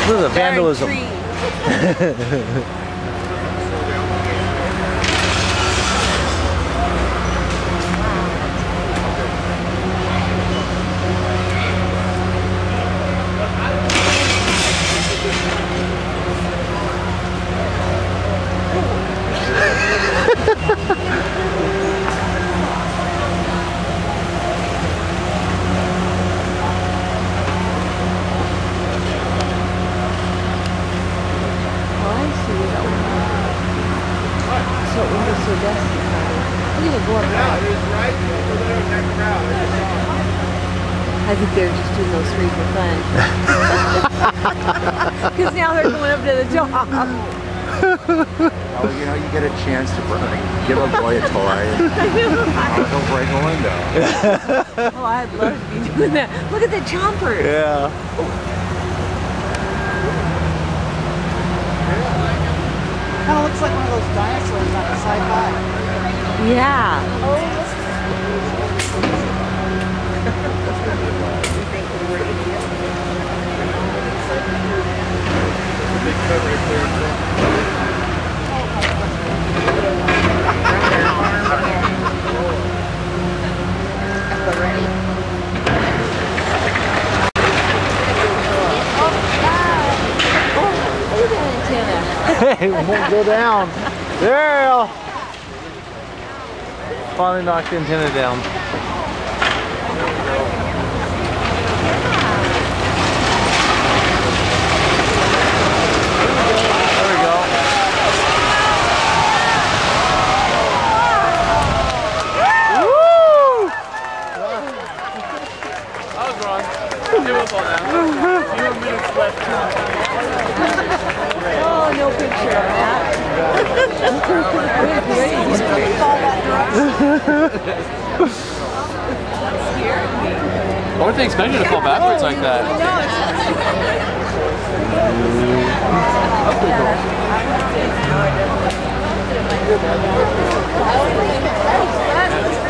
Look at the vandalism. I think they're just doing those three for fun. Because now they're going up to the top. Oh, you know, you get a chance to give a boy a toy. Don't break a window. Oh, I'd love to be doing that. Look at the chompers. Yeah. Kind of looks like one of those dinosaurs on the sci-fi. Yeah. Hey, it won't go down. There! Finally knocked the antenna down. There we go. Woo! I was wrong. Give up on that. A few minutes left. Oh, no picture of that. I wouldn't expect you to fall backwards like that. I know.